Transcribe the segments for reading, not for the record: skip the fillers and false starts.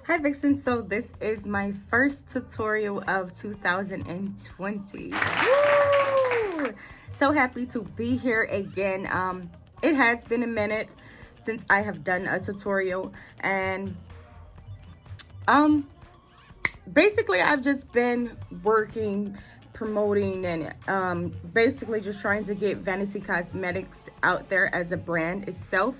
Hi Vixen, so this is my first tutorial of 2020. Woo! So happy to be here again. It has been a minute since I have done a tutorial, and basically I've just been working, promoting, and basically just trying to get Vanitè Cosmetics out there as a brand itself.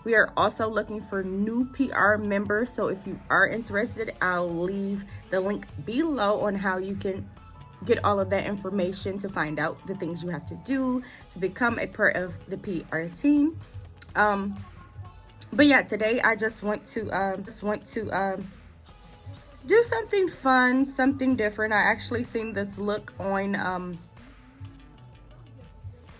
We are also looking for new PR members, so if you are interested, I'll leave the link below on how you can get all of that information to find out the things you have to do to become a part of the PR team. But yeah, today I just want to do something fun, something different. I actually seen this look on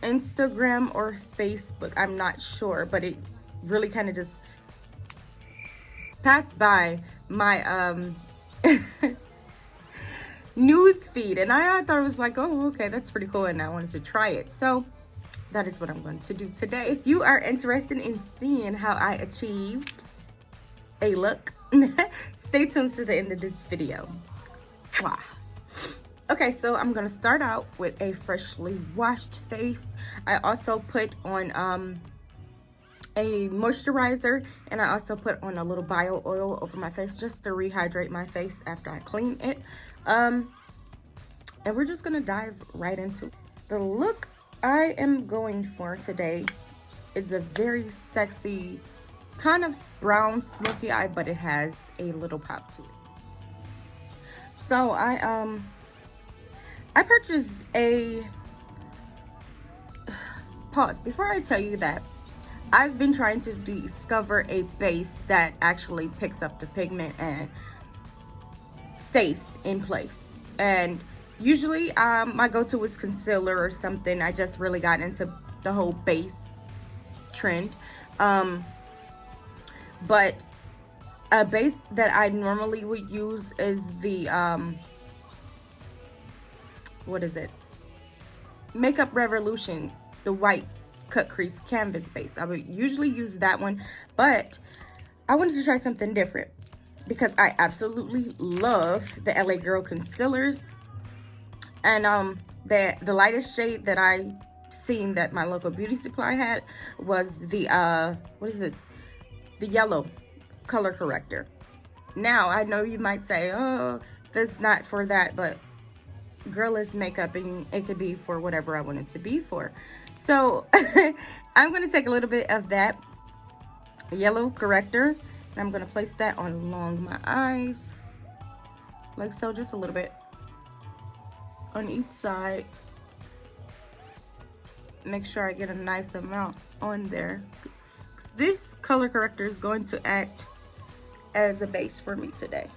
Instagram or Facebook, I'm not sure, but it really kind of just passed by my news feed, and I thought it was like, oh, okay, that's pretty cool, and I wanted to try it. So that is what I'm going to do today. If you are interested in seeing how I achieved a look, stay tuned to the end of this video. Mwah. Okay, so I'm gonna start out with a freshly washed face. I also put on a moisturizer, and I also put on a little bio oil over my face just to rehydrate my face after I clean it. And we're just gonna dive right into it. The look I am going for today is a very sexy, kind of brown smoky eye, but it has a little pop to it. So I purchased a pause. Before I tell you that, I've been trying to discover a base that actually picks up the pigment and stays in place. And usually my go-to is concealer or something. I just really got into the whole base trend. But a base that I normally would use is the what is it? Makeup Revolution, the white cut crease canvas base. I would usually use that one, but I wanted to try something different because I absolutely love the LA Girl concealers. And the lightest shade that I seen that my local beauty supply had was the what is this? The yellow color corrector. Now I know you might say, oh, that's not for that, but girl, is makeup, and it could be for whatever I want it to be for. So I'm going to take a little bit of that yellow corrector, and I'm going to place that on along my eyes like so, just a little bit on each side. Make sure I get a nice amount on there, because this color corrector is going to act as a base for me today.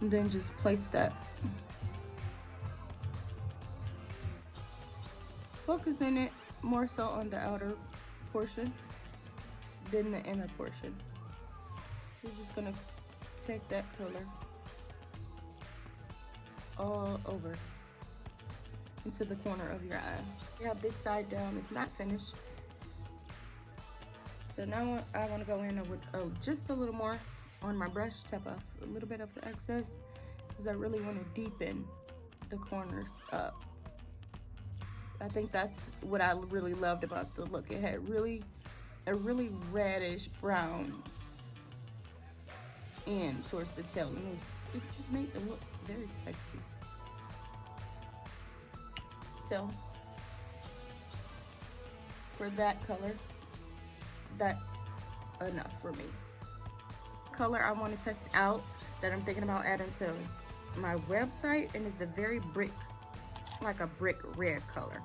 And then just place that. Focusing it more so on the outer portion than the inner portion. We're just gonna take that color all over into the corner of your eye. You have this side down, it's not finished. So now I want to go in with just a little more on my brush, tap off a little bit of the excess, because I really want to deepen the corners up. I think that's what I really loved about the look. It had a really reddish brown end towards the tail, and it just made the look very sexy. So for that color, that's enough for me. Color I want to test out that I'm thinking about adding to my website, and it's a very brick, like a brick red color.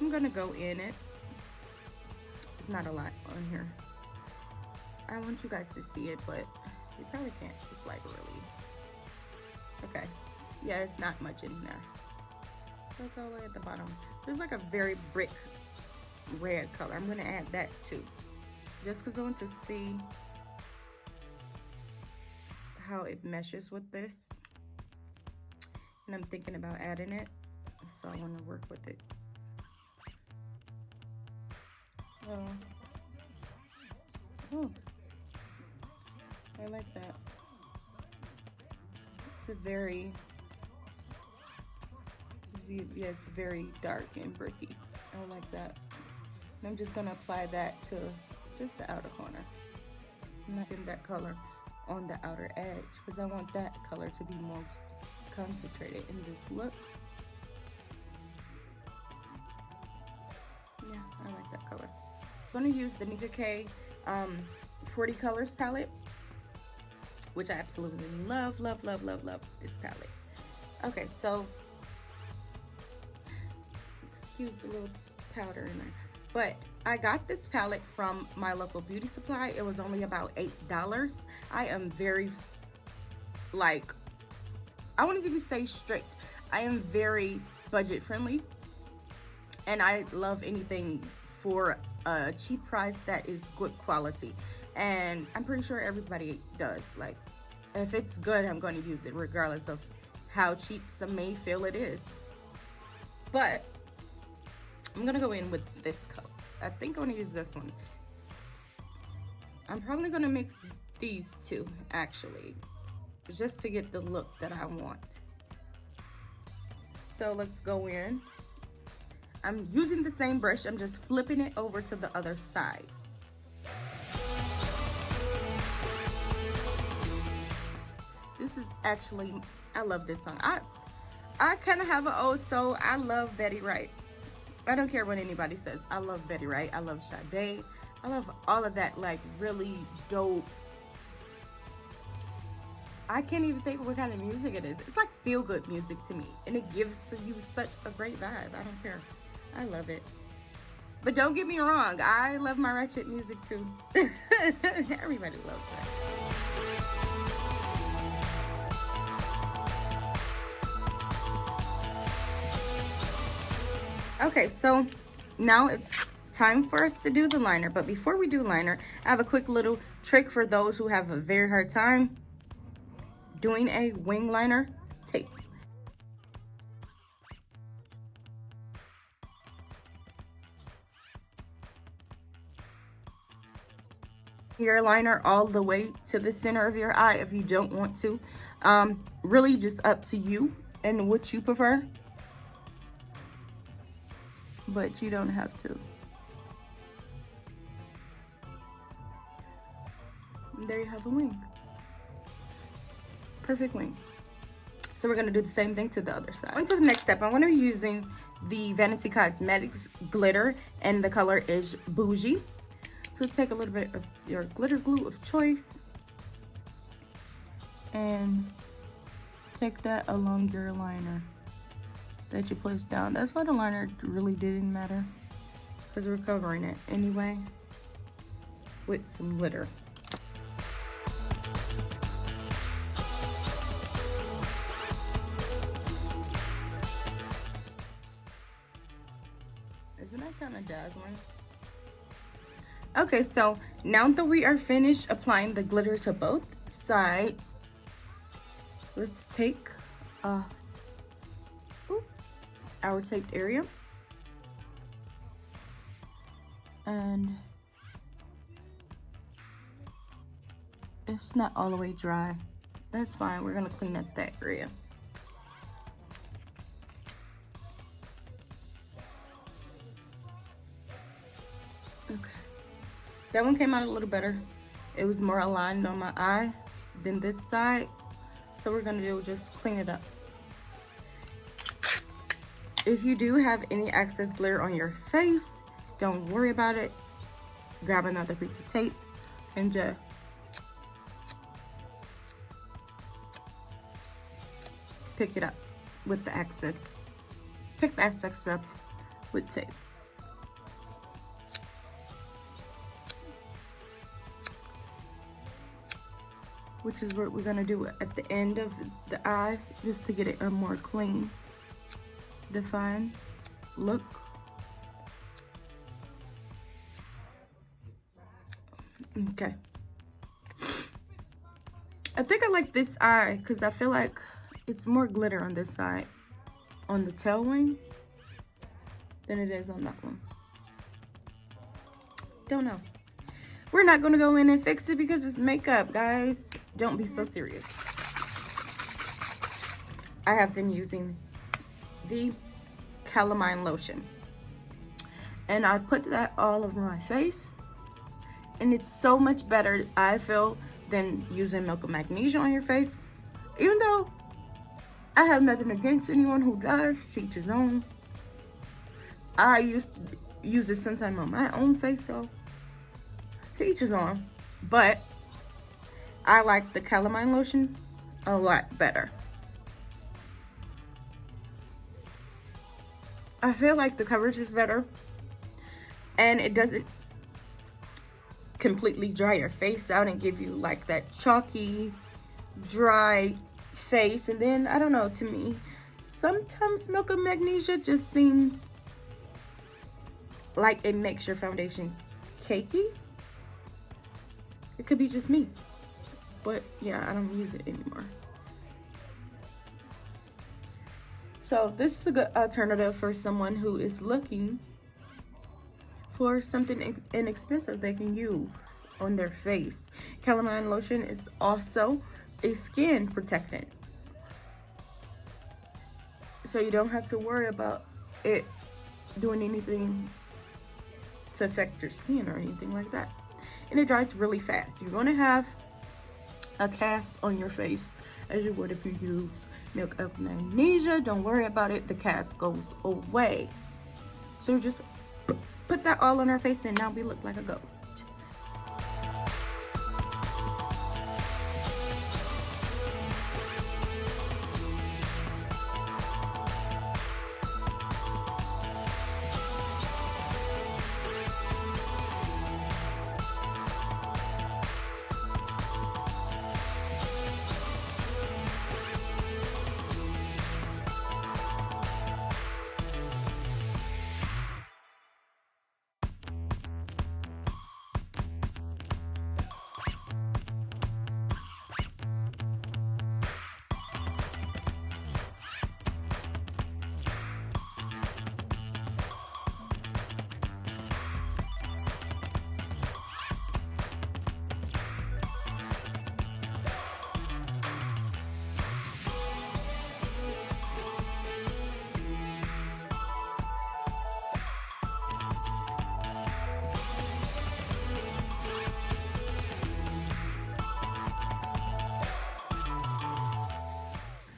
I'm gonna go in it. It's not a lot on here. I want you guys to see it, but you probably can't. It's like really, okay, yeah, it's not much in there. So it's all the way at the bottom. There's like a very brick red color. I'm gonna add that too, just because I want to see how it meshes with this, and I'm thinking about adding it, so I want to work with it. Oh, I like that. It's a very, yeah, it's very dark and bricky. I like that. And I'm just gonna apply that to just the outer corner. Nothing that color on the outer edge, because I want that color to be most concentrated in this look. Yeah, I like that color. I'm gonna use the NECTAR 40 colors palette, which I absolutely love this palette. Okay, so excuse the little powder in there, but I got this palette from my local beauty supply. It was only about $8. I am very, like, I wouldn't even say strict. I am very budget friendly, and I love anything for a cheap price that is good quality. And I'm pretty sure everybody does. Like, if it's good, I'm going to use it regardless of how cheap some may feel it is. But I'm gonna go in with this color. I think I'm gonna use this one. I'm probably gonna mix these two, actually, just to get the look that I want. So let's go in. I'm using the same brush. I'm just flipping it over to the other side. This is actually, I love this song. I kind of have an old soul. I love Betty Wright. I don't care what anybody says. I love Betty Wright. I love Sade. I love all of that, like, really dope. I can't even think of what kind of music it is. It's like feel-good music to me, and it gives you such a great vibe. I don't care. I love it. But don't get me wrong, I love my ratchet music too. Everybody loves that. Okay, so now it's time for us to do the liner. But before we do liner, I have a quick little trick for those who have a very hard time doing a wing liner. Tape. Your liner all the way to the center of your eye if you don't want to. Really just up to you and what you prefer. But you don't have to. And there you have a wing. Perfect wing. So we're gonna do the same thing to the other side. On to the next step. I'm gonna be using the Vanitè Cosmetics glitter, and the color is Bougie. So take a little bit of your glitter glue of choice and take that along your liner that you place down. That's why the liner really didn't matter, because we're covering it anyway with some glitter. Isn't that kind of dazzling? Okay, so now that we are finished applying the glitter to both sides, let's take off our taped area, and it's not all the way dry. That's fine. We're gonna clean up that area. Okay, that one came out a little better. It was more aligned on my eye than this side, so we're gonna do just clean it up. If you do have any excess glitter on your face, don't worry about it. Grab another piece of tape and just pick it up with the excess. Pick the excess up with tape. Which is what we're gonna do at the end of the eye, just to get it a more clean, defined look. Okay. I think I like this eye because I feel like it's more glitter on this side, on the tail wing, than it is on that one. Don't know. We're not going to go in and fix it because it's makeup, guys. Don't be so serious. I have been using the calamine lotion. And I put that all over my face. And it's so much better, I feel, than using milk of magnesia on your face. Even though I have nothing against anyone who does, to each his own. I used to use it since I'm on my own face, so to each his own. But I like the calamine lotion a lot better. I feel like the coverage is better. And it doesn't completely dry your face out and give you like that chalky, dry face. And then, I don't know, to me, sometimes milk of magnesia just seems like it makes your foundation cakey. It could be just me. But yeah, I don't use it anymore. So this is a good alternative for someone who is looking for something inexpensive they can use on their face. Calamine lotion is also a skin protectant. So you don't have to worry about it doing anything to affect your skin or anything like that. And it dries really fast. You're going to have a cast on your face as you would if you use milk of magnesia. Don't worry about it. The cast goes away. So just put that all on our face and now we look like a ghost.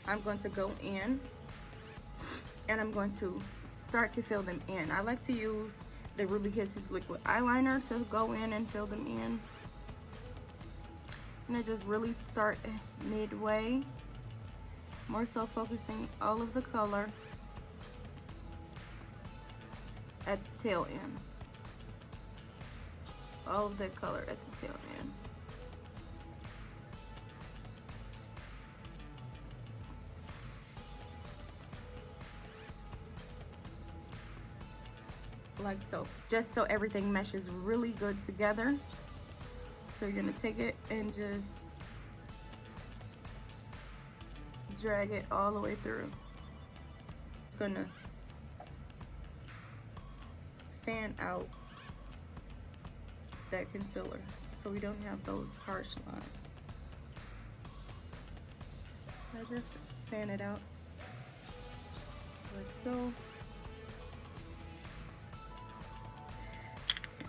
I'm going to go in and I'm going to start to fill them in. I like to use the Ruby Kisses liquid eyeliner to go in and fill them in. And I just really start midway, more so focusing all of the color at the tail end. All of the color at the tail end. Like so, just so everything meshes really good together. So you're gonna take it and just drag it all the way through. It's gonna fan out that concealer so we don't have those harsh lines. I just fan it out like so.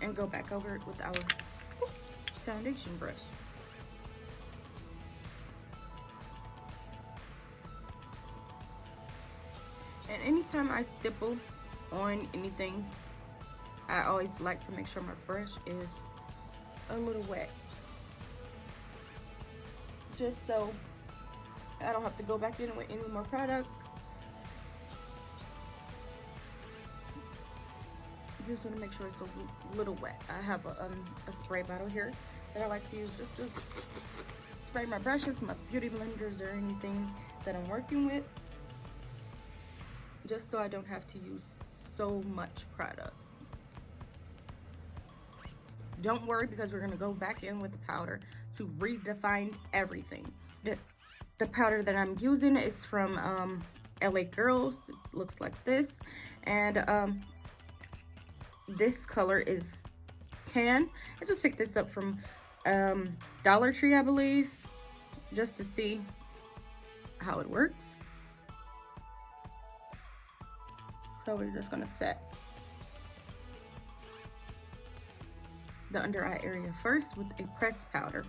And go back over it with our foundation brush. And anytime I stipple on anything, I always like to make sure my brush is a little wet. Just so I don't have to go back in with any more product. Just want to make sure it's a little wet. I have a spray bottle here that I like to use just to spray my brushes, my beauty blenders, or anything that I'm working with, just so I don't have to use so much product. Don't worry, because we're going to go back in with the powder to redefine everything. The powder that I'm using is from LA Girls. It looks like this, and this color is can. I just picked this up from Dollar Tree, I believe, just to see how it works. So we're just gonna set the under eye area first with a pressed powder.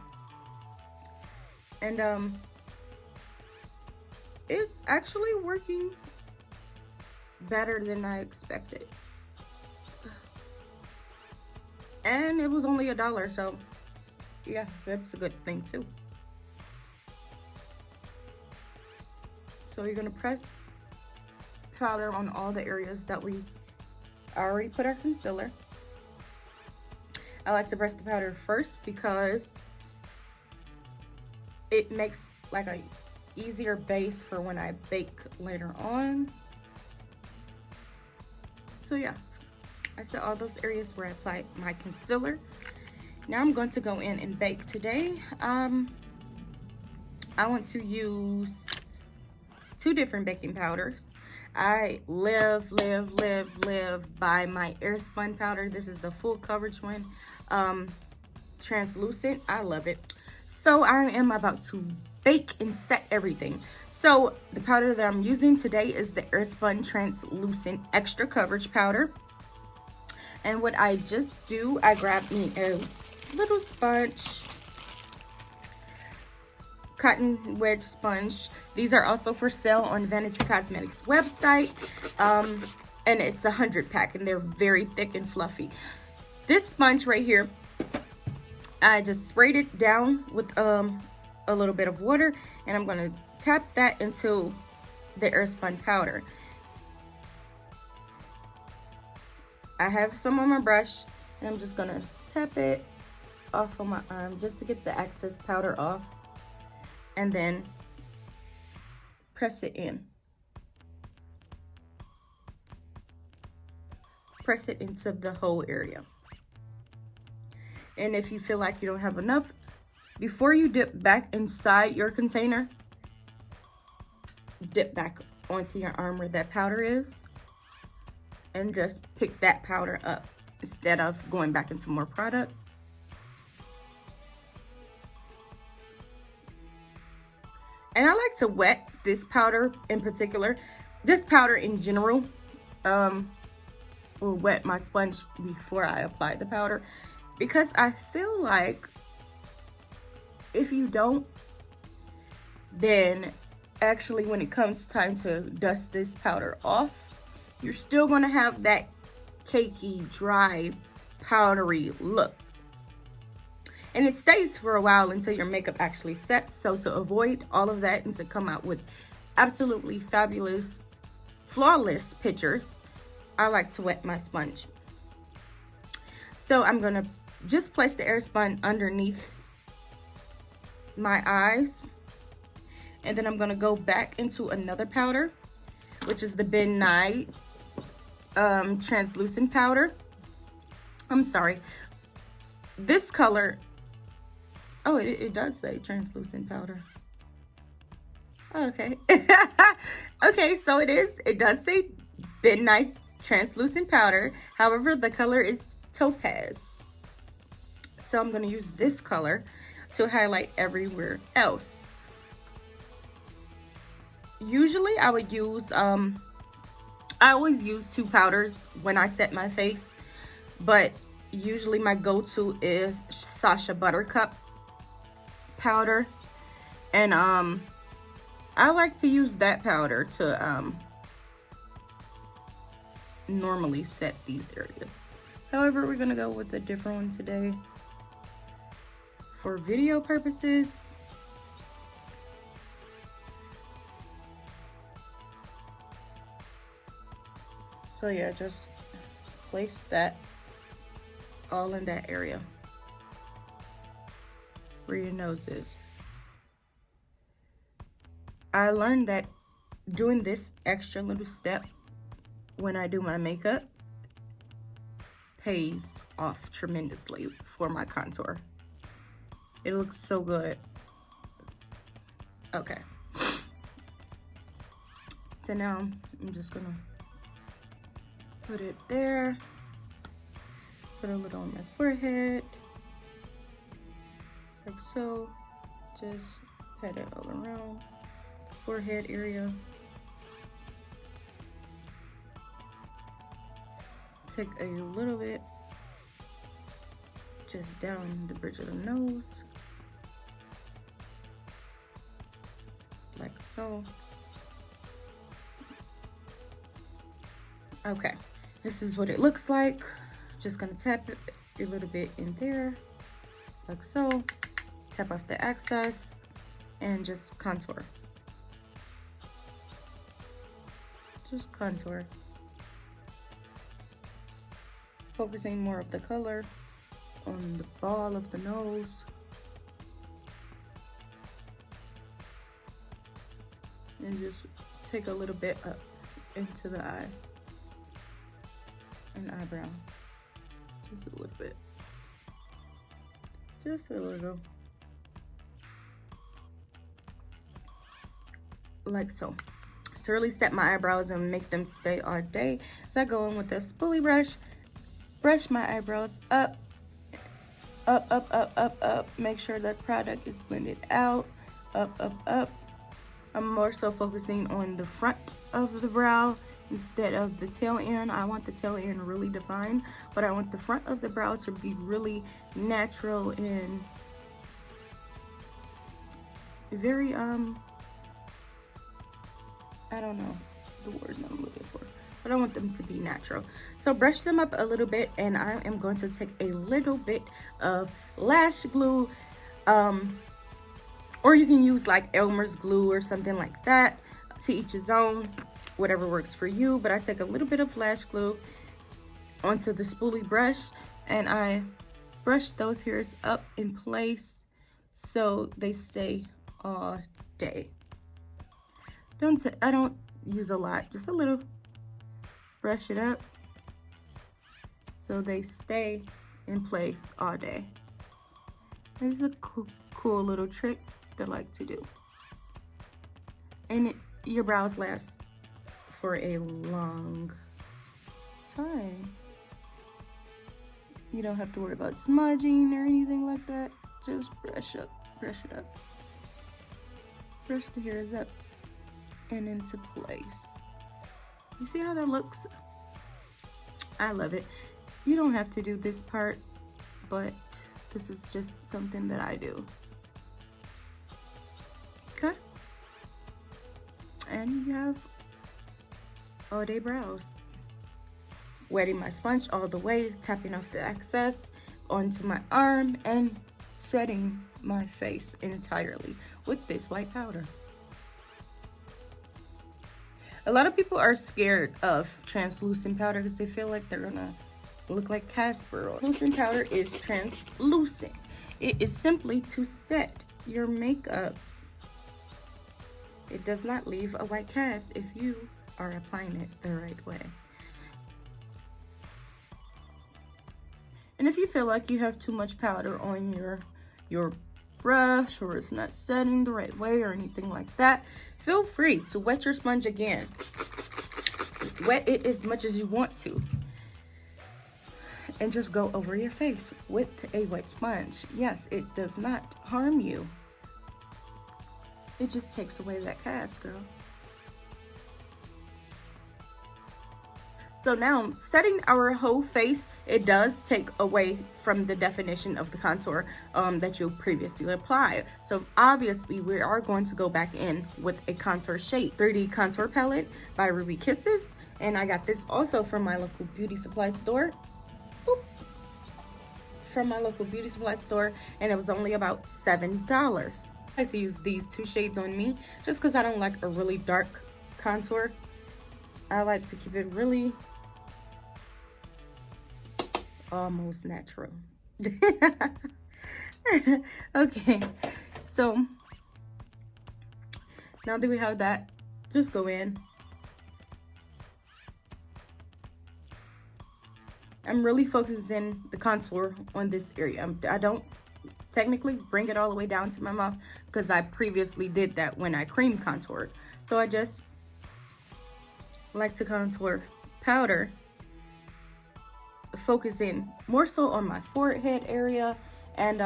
And it's actually working better than I expected. And it was only $1, so yeah, that's a good thing too. So you're gonna press powder on all the areas that we already put our concealer. I like to press the powder first because it makes like a easier base for when I bake later on. So yeah, I set all those areas where I applied my concealer. Now I'm going to go in and bake today. I want to use 2 different baking powders. I live by my Airspun powder. This is the full coverage one, translucent. I love it. So I am about to bake and set everything. So the powder that I'm using today is the Airspun translucent extra coverage powder. And what I just do, I grab me a little sponge, cotton wedge sponge. These are also for sale on Vanitè Cosmetics website, and it's 100 pack, and they're very thick and fluffy. This sponge right here, I just sprayed it down with a little bit of water, and I'm gonna tap that into the Airspun powder. I have some on my brush, and I'm just gonna tap it off on my arm just to get the excess powder off, and then press it in. Press it into the whole area. And if you feel like you don't have enough, before you dip back inside your container, dip back onto your arm where that powder is, and just pick that powder up instead of going back into more product. And I like to wet this powder in particular. This powder in general will wet my sponge before I apply the powder, because I feel like if you don't, then actually when it comes time to dust this powder off, you're still gonna have that cakey, dry, powdery look. And it stays for a while until your makeup actually sets. So to avoid all of that and to come out with absolutely fabulous, flawless pictures, I like to wet my sponge. So I'm gonna just place the Airspun underneath my eyes. And then I'm gonna go back into another powder, which is the Vanitè translucent powder. I'm sorry. This color, oh, it does say translucent powder. Oh, okay. Okay, so it does say Vanitè translucent powder. However, the color is topaz. So I'm going to use this color to highlight everywhere else. Usually I would use, I always use 2 powders when I set my face, but usually my go-to is Sacha Buttercup powder, and I like to use that powder to normally set these areas. However, we're gonna go with a different one today for video purposes. So yeah, just place that all in that area where your nose is. I learned that doing this extra little step when I do my makeup pays off tremendously for my contour. It looks so good. Okay. So now I'm just gonna put it there. Put a little on my forehead, like so. Just pat it all around the forehead area. Take a little bit just down the bridge of the nose, like so. Okay, this is what it looks like. Just gonna tap it a little bit in there, like so. Tap off the excess and just contour. Just contour. Focusing more of the color on the ball of the nose. And just take a little bit up into the eye and eyebrow. Just a little bit. Just a little. Like so. To really set my eyebrows and make them stay all day, so I go in with a spoolie brush, brush my eyebrows up, up, up, up, up, up. Make sure that product is blended out, up, up, up. I'm more so focusing on the front of the brow instead of the tail end. I want the tail end really defined, but I want the front of the brow to be really natural and very, I don't know the word I'm looking for, but I want them to be natural. So brush them up a little bit, and I am going to take a little bit of lash glue, or you can use like Elmer's glue or something like that. To each his own, whatever works for you. But I take a little bit of lash glue onto the spoolie brush, and I brush those hairs up in place so they stay all day. I don't use a lot, just a little. Brush it up so they stay in place all day. This is a cool little trick that I like to do. And your brows last for a long time. You don't have to worry about smudging or anything like that. Just brush up, brush it up. Brush the hairs up and into place. You see how that looks? I love it. You don't have to do this part, but this is just something that I do. Okay? And you have all day brows. Wetting my sponge all the way, tapping off the excess onto my arm, and setting my face entirely with this white powder. A lot of people are scared of translucent powder because they feel like they're gonna look like Casper. Translucent powder is translucent. It is simply to set your makeup. It does not leave a white cast if you are applying it the right way. And if you feel like you have too much powder on your brush, or it's not setting the right way or anything like that, feel free to wet your sponge again. Wet it as much as you want to, and just go over your face with a wet sponge. Yes, it does not harm you. It just takes away that cast, girl. So now, setting our whole face, it does take away from the definition of the contour that you previously applied. So obviously we are going to go back in with a contour shade. 3D contour palette by Ruby Kisses. And I got this also from my local beauty supply store. Boop. From my local beauty supply store, and it was only about $7. I like to use these two shades on me just because I don't like a really dark contour. I like to keep it really almost natural. Okay, so now that we have that, just go in. I'm really focusing the contour on this area. I don't technically bring it all the way down to my mouth because I previously did that when I cream contoured. So I just like to contour powder focusing more so on my forehead area and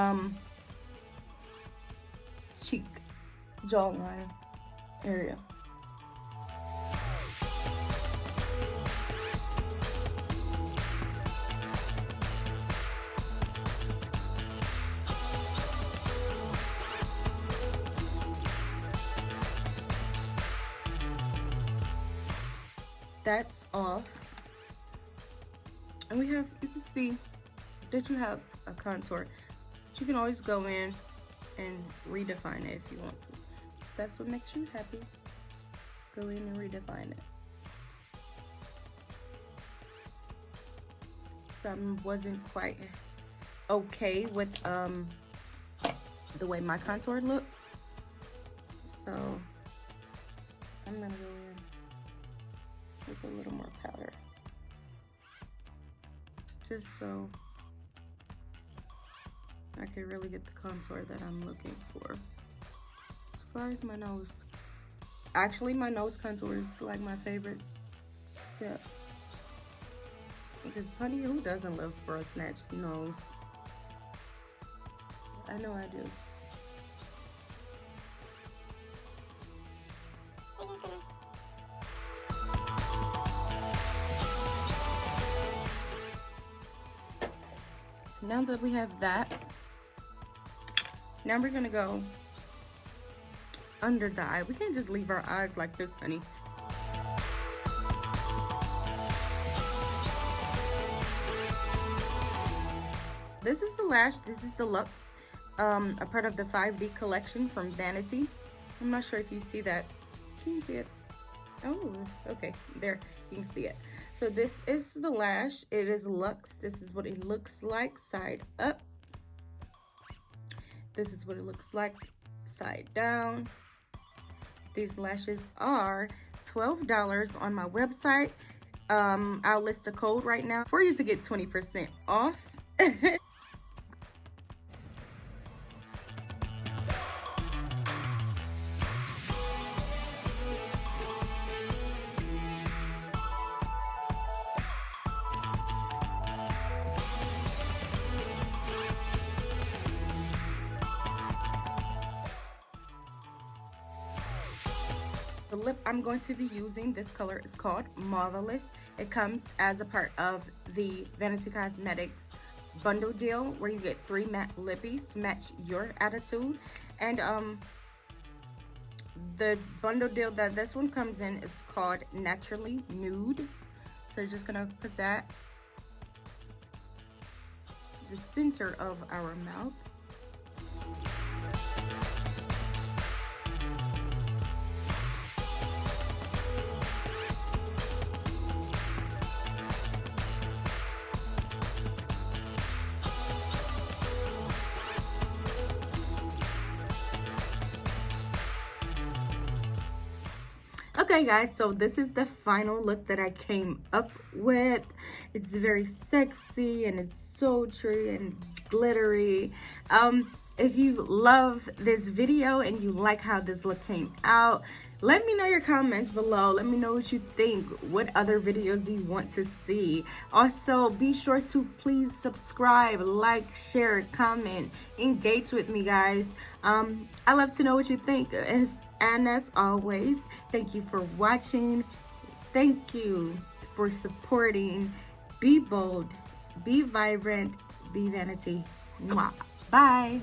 cheek, jawline area. That's off. And we have, you can see that you have a contour. But you can always go in and redefine it if you want to. That's what makes you happy. Go in and redefine it. Some wasn't quite okay with the way my contour looked. So I'm gonna go in with a little more powder, just so I can really get the contour that I'm looking for. As far as my nose, actually my nose contour is like my favorite step, because honey, who doesn't love for a snatched nose? I know I do. Now that we have that, now we're gonna go under the eye. We can't just leave our eyes like this, honey. This is the lash. This is the Luxe, a part of the 5D collection from Vanitè. I'm not sure if you see that. Can you see it? Oh, okay, there, you can see it. So this is the lash. It is Luxe. This is what it looks like side up. This is what it looks like side down. These lashes are $12 on my website. I'll list a code right now for you to get 20% off. The lip I'm going to be using, this color is called Marvelous. It comes as a part of the Vanitè Cosmetics bundle deal, where you get 3 matte lippies to match your attitude. And the bundle deal that this one comes in is called Naturally Nude. So you're just gonna put that the center of our mouth. Okay guys, so this is the final look that I came up with. It's very sexy and it's sultry and it's glittery. If you love this video and you like how this look came out, let me know your comments below. Let me know what you think. What other videos do you want to see? Also, be sure to please subscribe, like, share, comment, engage with me, guys. I love to know what you think. And as always, thank you for watching. Thank you for supporting. Be bold, be vibrant, be Vanitè. Mwah. Bye.